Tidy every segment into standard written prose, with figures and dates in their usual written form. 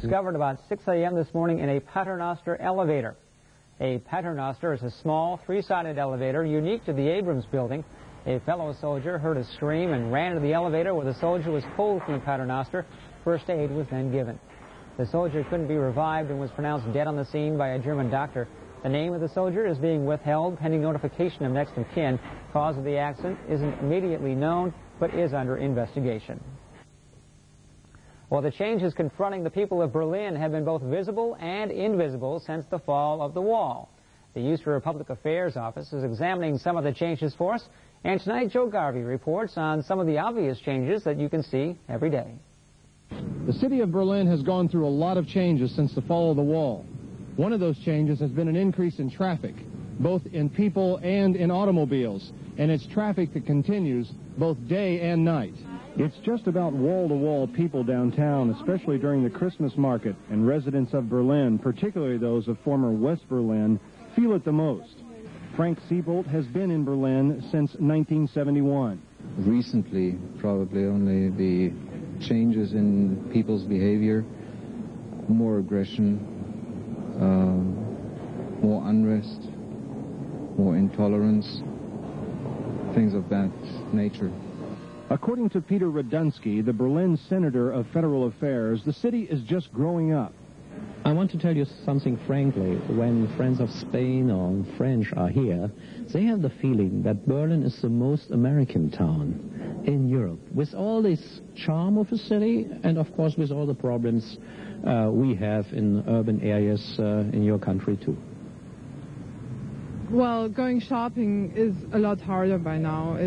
discovered about 6 a.m. this morning in a Paternoster elevator. A Paternoster is a small, three-sided elevator unique to the Abrams building. A fellow soldier heard a scream and ran to the elevator where the soldier was pulled from the Paternoster. First aid was then given. The soldier couldn't be revived and was pronounced dead on the scene by a German doctor. The name of the soldier is being withheld pending notification of next of kin. Cause of the accident isn't immediately known, but is under investigation. Well, the changes confronting the people of Berlin have been both visible and invisible since the fall of the wall. The User Public Affairs Office is examining some of the changes for us, and tonight Joe Garvey reports on some of the obvious changes that you can see every day. The city of Berlin has gone through a lot of changes since the fall of the wall. One of those changes has been an increase in traffic, both in people and in automobiles, and it's traffic that continues both day and night. It's just about wall-to-wall people downtown, especially during the Christmas market, and residents of Berlin, particularly those of former West Berlin, feel it the most. Frank Siebold has been in Berlin since 1971. Recently, probably only the changes in people's behavior, more aggression, more unrest, more intolerance, things of that nature. According to Peter Radunsky, the Berlin Senator of Federal Affairs, the city is just growing up. I want to tell you something frankly. When friends of Spain or French are here, they have the feeling that Berlin is the most American town in Europe, with all this charm of the city and, of course, with all the problems we have in urban areas in your country, too. Well, going shopping is a lot harder by now.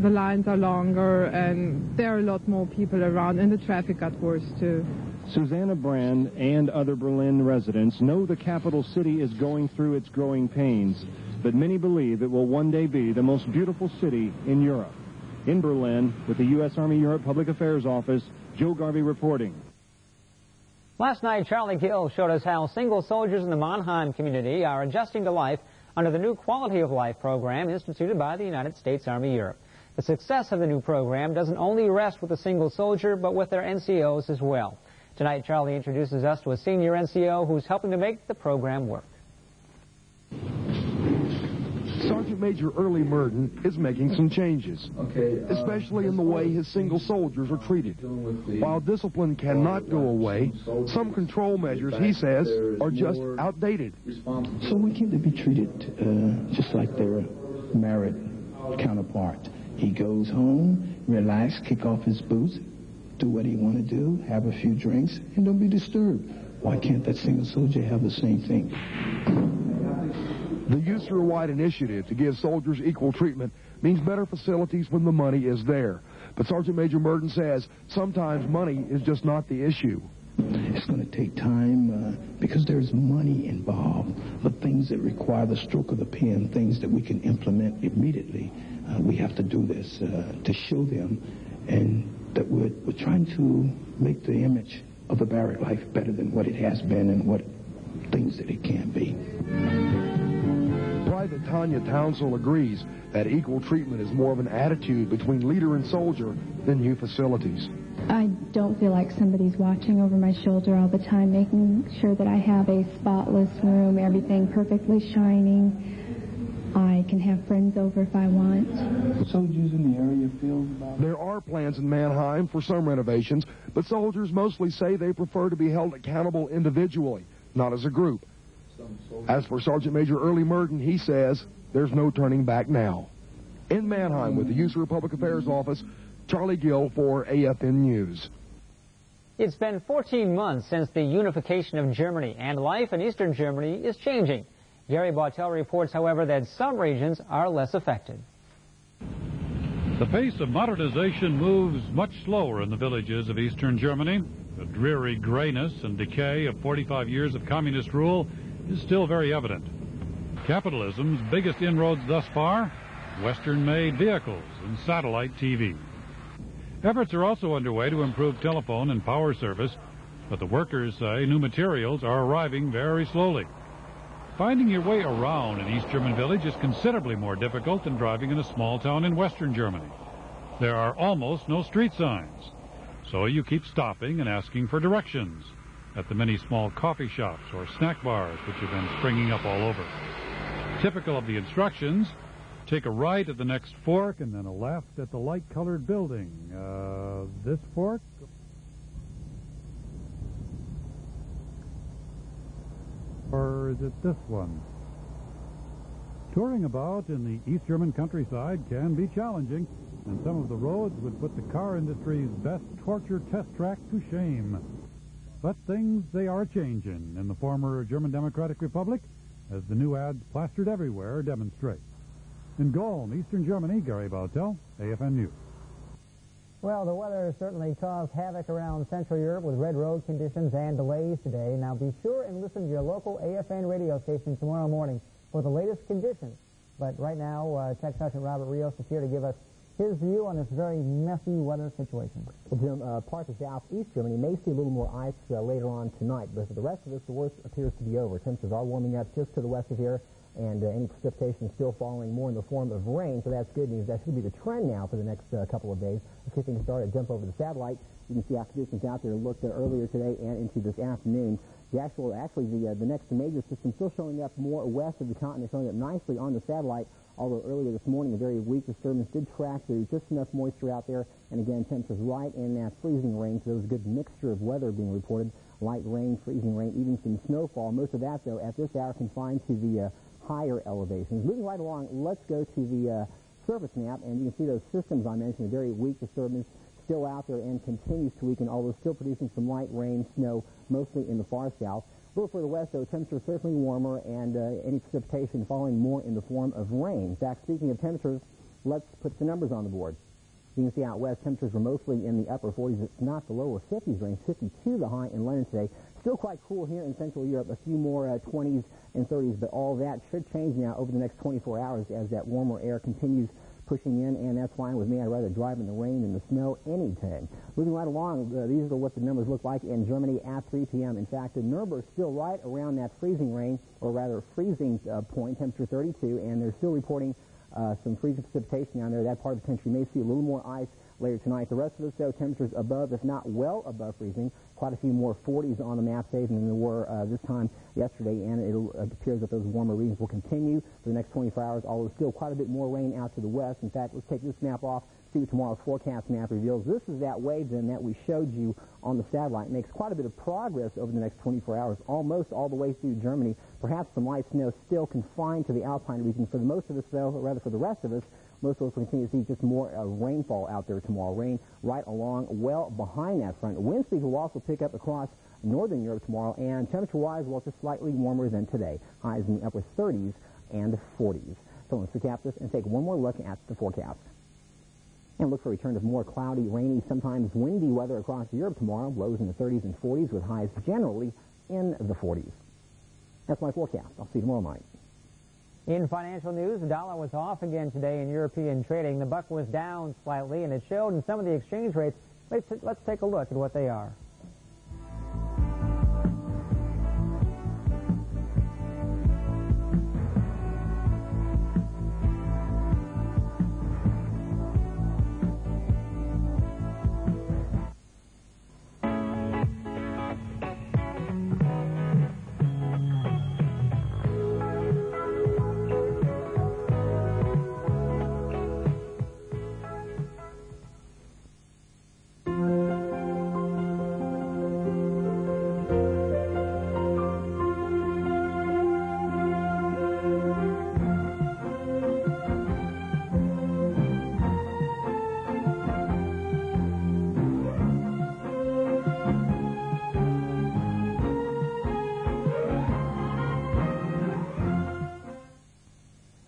The lines are longer and there are a lot more people around, and the traffic got worse too. Susanna Brand and other Berlin residents know the capital city is going through its growing pains, but many believe it will one day be the most beautiful city in Europe. In Berlin, with the U.S. Army Europe Public Affairs Office, Joe Garvey reporting. Last night, Charlie Gill showed us how single soldiers in the Mannheim community are adjusting to life under the new Quality of Life program instituted by the United States Army Europe. The success of the new program doesn't only rest with the single soldier, but with their NCOs as well. Tonight, Charlie introduces us to a senior NCO who's helping to make the program work. Sergeant Major Early Murden is making some changes, especially in the way his single soldiers are treated. While discipline cannot go away, some control measures, he says, are just outdated. So we can't be treated just like their married counterpart. He goes home, relax, kick off his boots, do what he want to do, have a few drinks, and don't be disturbed. Why can't that single soldier have the same thing? The USER-wide initiative to give soldiers equal treatment means better facilities when the money is there. But Sergeant Major Murden says sometimes money is just not the issue. It's going to take time because there's money involved, but things that require the stroke of the pen, things that we can implement immediately. We have to do this to show them and that we're trying to make the image of the barrack life better than what it has been and what things that it can be. Private Tanya Townsell agrees that equal treatment is more of an attitude between leader and soldier than new facilities. I don't feel like somebody's watching over my shoulder all the time, making sure that I have a spotless room, everything perfectly shining. I can have friends over if I want. Soldiers in the area feel about... There are plans in Mannheim for some renovations, but soldiers mostly say they prefer to be held accountable individually, not as a group. As for Sergeant Major Early Murden, he says there's no turning back now. In Mannheim with the USER Public Affairs Office, Charlie Gill for AFN News. It's been 14 months since the unification of Germany, and life in Eastern Germany is changing. Gary Bartel reports, however, that some regions are less affected. The pace of modernization moves much slower in the villages of Eastern Germany. The dreary grayness and decay of 45 years of communist rule is still very evident. Capitalism's biggest inroads thus far, Western-made vehicles and satellite TV. Efforts are also underway to improve telephone and power service, but the workers say new materials are arriving very slowly. Finding your way around an East German village is considerably more difficult than driving in a small town in Western Germany. There are almost no street signs, so you keep stopping and asking for directions. at the many small coffee shops or snack bars which have been springing up all over. Typical of the instructions, take a right at the next fork and then a left at the light-colored building. This fork? Or is it this one? Touring about in the East German countryside can be challenging, and some of the roads would put the car industry's best torture test track to shame. But things, they are changing in the former German Democratic Republic, as the new ads plastered everywhere demonstrate. In Golm, Eastern Germany, Gary Bautel, AFN News. Well, the weather certainly caused havoc around Central Europe with red road conditions and delays today. Now be sure and listen to your local AFN radio station tomorrow morning for the latest conditions. But right now, Tech Sergeant Robert Rios is here to give us his view on this very messy weather situation. Well, Jim, parts of southeast Germany may see a little more ice later on tonight, but for the rest of us, the worst appears to be over. Temperatures are warming up just to the west of here, and any precipitation still falling more in the form of rain, so that's good news. That should be the trend now for the next couple of days. Let's get things started. Jump over the satellite. You can see our conditions out there looked earlier today and into this afternoon. The next major system still showing up more west of the continent, showing up nicely on the satellite, although earlier this morning a very weak disturbance did track through just enough moisture out there, and again temperatures right in that freezing range. So there's a good mixture of weather being reported, light rain, freezing rain, even some snowfall. Most of that, though, at this hour confined to the higher elevations. Moving right along, let's go to the surface map, and you can see those systems I mentioned, a very weak disturbance still out there and continues to weaken, although still producing some light rain, snow, mostly in the far south. A little further west, though, temperatures certainly warmer, and any precipitation falling more in the form of rain. In fact, speaking of temperatures, let's put some numbers on the board. You can see out west, temperatures were mostly in the upper 40s. It's not the lower 50s range, 52 the high in London today. Still quite cool here in Central Europe, a few more 20s and 30s, but all that should change now over the next 24 hours as that warmer air continues pushing in, and that's fine with me. I'd rather drive in the rain than the snow anytime. Moving right along, these are what the numbers look like in Germany at 3 p.m. In fact, the Nuremberg still right around that freezing range, or rather freezing point, temperature 32, and they're still reporting some freezing precipitation down there. That part of the country may see a little more ice later tonight. The rest of us, though, temperatures above, if not well above freezing. Quite a few more 40s on the map today than there were this time yesterday, and it appears that those warmer regions will continue for the next 24 hours, although still quite a bit more rain out to the west. In fact, let's take this map off, see what tomorrow's forecast map reveals. This is that wave, then, that we showed you on the satellite. It makes quite a bit of progress over the next 24 hours, almost all the way through Germany. Perhaps some light snow still confined to the Alpine region. For the most of us, though, or rather for the rest of us, most of us will continue to see just more rainfall out there tomorrow. Rain right along, well behind that front. Wind speeds will also pick up across northern Europe tomorrow, and temperature-wise, well, just slightly warmer than today. Highs in the upper 30s and 40s. So let's recap this and take one more look at the forecast. And look for a return of more cloudy, rainy, sometimes windy weather across Europe tomorrow. Lows in the 30s and 40s with highs generally in the 40s. That's my forecast. I'll see you tomorrow night. In financial news, the dollar was off again today in European trading. The buck was down slightly, and it showed in some of the exchange rates. Let's take a look at what they are.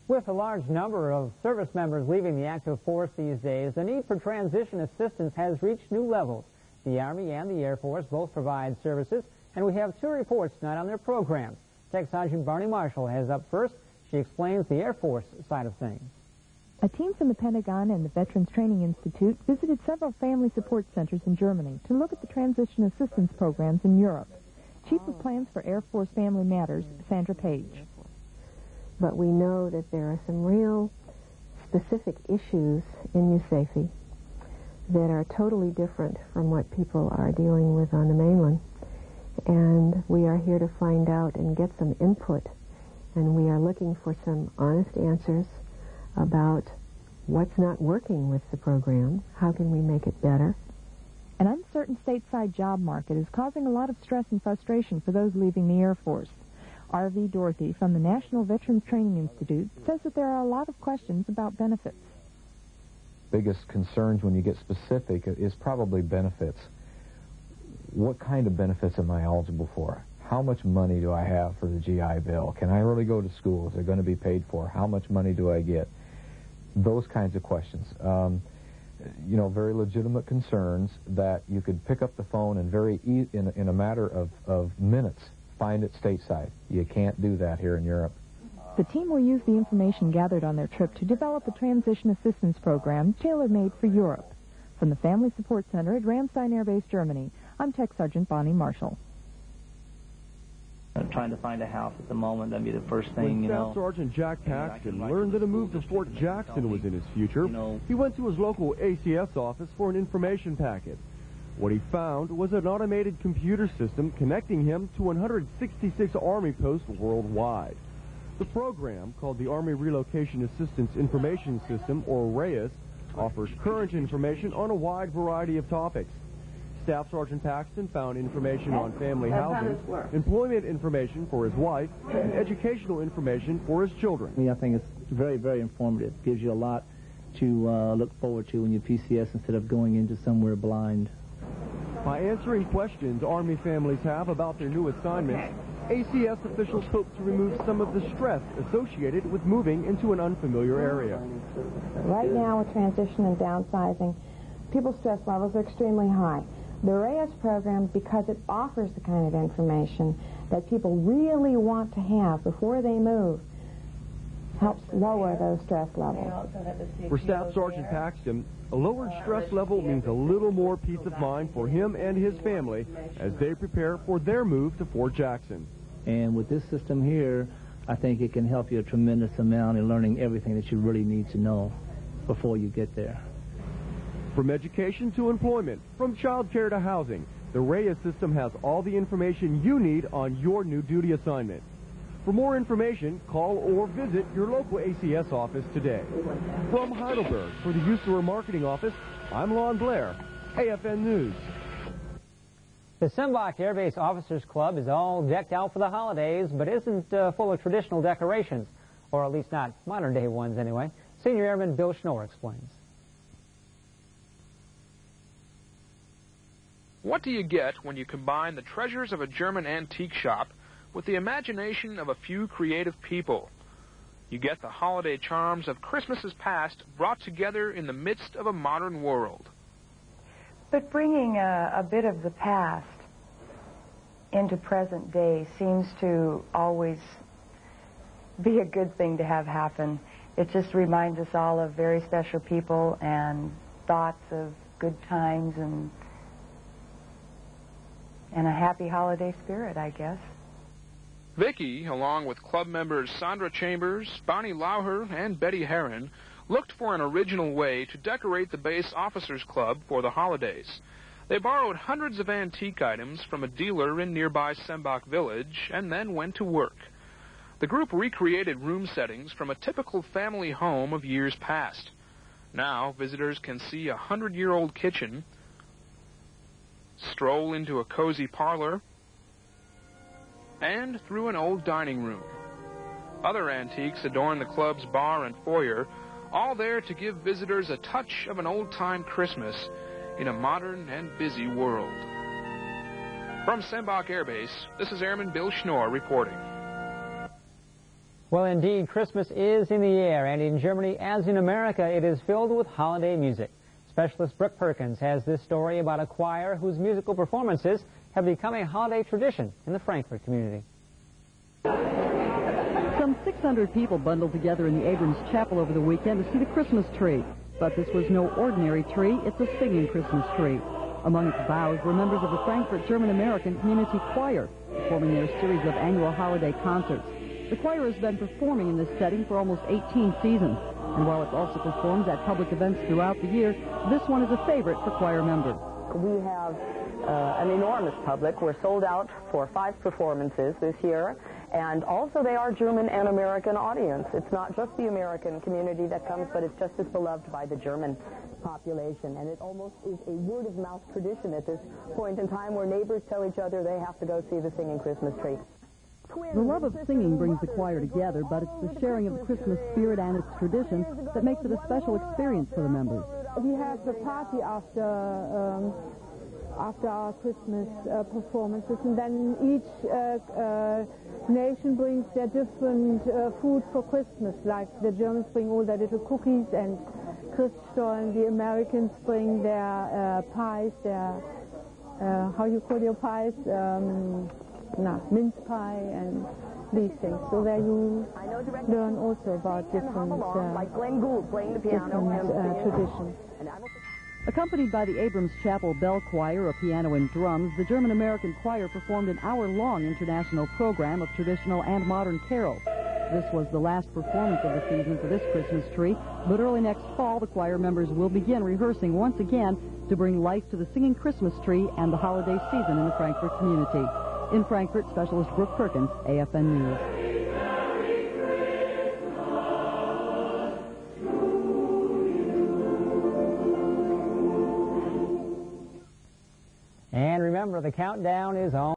With a large number of service members leaving the active force these days, the need for transition assistance has reached new levels. The Army and the Air Force both provide services, and we have two reports tonight on their programs. Tech Sergeant Barney Marshall has up first. She explains the Air Force side of things. A team from the Pentagon and the Veterans Training Institute visited several family support centers in Germany to look at the transition assistance programs in Europe. Chief of Plans for Air Force Family Matters, Sandra Page. But we know that there are some real specific issues in USAFE that are totally different from what people are dealing with on the mainland. and we are here to find out and get some input. And we are looking for some honest answers about what's not working with the program, how can we make it better. An uncertain stateside job market is causing a lot of stress and frustration for those leaving the Air Force. R.V. Dorothy from the National Veterans Training Institute says that there are a lot of questions about benefits. Biggest concerns when you get specific is probably benefits. What kind of benefits am I eligible for? How much money do I have for the GI Bill? Can I really go to school? Is it going to be paid for? How much money do I get? Those kinds of questions. You know, very legitimate concerns that you could pick up the phone and in a matter of minutes find it stateside. You can't do that here in Europe. The team will use the information gathered on their trip to develop a transition assistance program tailor-made for Europe. From the Family Support Center at Ramstein Air Base, Germany, I'm Tech Sergeant Bonnie Marshall. Trying to find a house at the moment, that'd be the first thing, you know. Staff Sergeant Jack Paxton learned that a move to Fort Jackson was in his future, he went to his local ACS office for an information packet. What he found was an automated computer system connecting him to 166 Army posts worldwide. The program, called the Army Relocation Assistance Information System, or Rios, offers current information on a wide variety of topics. Staff Sergeant Paxton found information on family housing, employment information for his wife, and educational information for his children. I think it's very, very informative. It gives you a lot to look forward to when you PCS instead of going into somewhere blind. By answering questions Army families have about their new assignments, ACS officials hope to remove some of the stress associated with moving into an unfamiliar area. Right now, with transition and downsizing, people's stress levels are extremely high. The Rios program, because it offers the kind of information that people really want to have before they move, helps lower those stress levels. For Staff Sergeant Paxton, a lowered stress level means a little more peace of mind for him and his family as they prepare for their move to Fort Jackson. And with this system here, I think it can help you a tremendous amount in learning everything that you really need to know before you get there. From education to employment, from child care to housing, the Rios system has all the information you need on your new duty assignment. For more information, call or visit your local ACS office today. From Heidelberg, for the USARA Marketing Office, I'm Lon Blair, AFN News. The Sembach Air Base Officers Club is all decked out for the holidays, but isn't full of traditional decorations, or at least not modern-day ones anyway. Senior Airman Bill Schnorr explains. What do you get when you combine the treasures of a German antique shop with the imagination of a few creative people? You get the holiday charms of Christmases past brought together in the midst of a modern world. But bringing a bit of the past into present day seems to always be a good thing to have happen. It just reminds us all of very special people and thoughts of good times and a happy holiday spirit, I guess. Vicki, along with club members Sandra Chambers, Bonnie Lauher, and Betty Herron, looked for an original way to decorate the base officers club for the holidays. They borrowed hundreds of antique items from a dealer in nearby Sembach village and then went to work. The group recreated room settings from a typical family home of years past. Now visitors can see a 100-year-old kitchen, stroll into a cozy parlor, and through an old dining room. Other antiques adorn the club's bar and foyer, all there to give visitors a touch of an old-time Christmas in a modern and busy world. From Sembach Air Base, this is Airman Bill Schnorr reporting. Well, indeed, Christmas is in the air, and in Germany, as in America, it is filled with holiday music. Specialist Brooke Perkins has this story about a choir whose musical performances have become a holiday tradition in the Frankfurt community. Some 600 people bundled together in the Abrams Chapel over the weekend to see the Christmas tree. But this was no ordinary tree, it's a singing Christmas tree. Among its boughs were members of the Frankfurt German-American Community Choir, performing their series of annual holiday concerts. The choir has been performing in this setting for almost 18 seasons. And while it also performs at public events throughout the year, this one is a favorite for choir members. We have an enormous public. We're sold out for 5 performances this year, and also they are German and American audience. It's not just the American community that comes, but it's just as beloved by the German population, and it almost is a word-of-mouth tradition at this point in time where neighbors tell each other they have to go see the singing Christmas tree. The love of singing brings the choir together, but it's the sharing of the Christmas spirit and its traditions that makes it a special experience for the members. We have a party after our Christmas performances, and then each nation brings their different food for Christmas. Like the Germans bring all their little cookies and Christstollen, the Americans bring their pies, their, how you call your pies? Mince pie and these things. So there you learn also about different traditions. Accompanied by the Abrams Chapel Bell Choir, a piano and drums, the German-American Choir performed an hour-long international program of traditional and modern carols. This was the last performance of the season for this Christmas tree, but early next fall, the choir members will begin rehearsing once again to bring life to the singing Christmas tree and the holiday season in the Frankfurt community. In Frankfurt, specialist Brooke Perkins, AFN News. And remember, the countdown is on.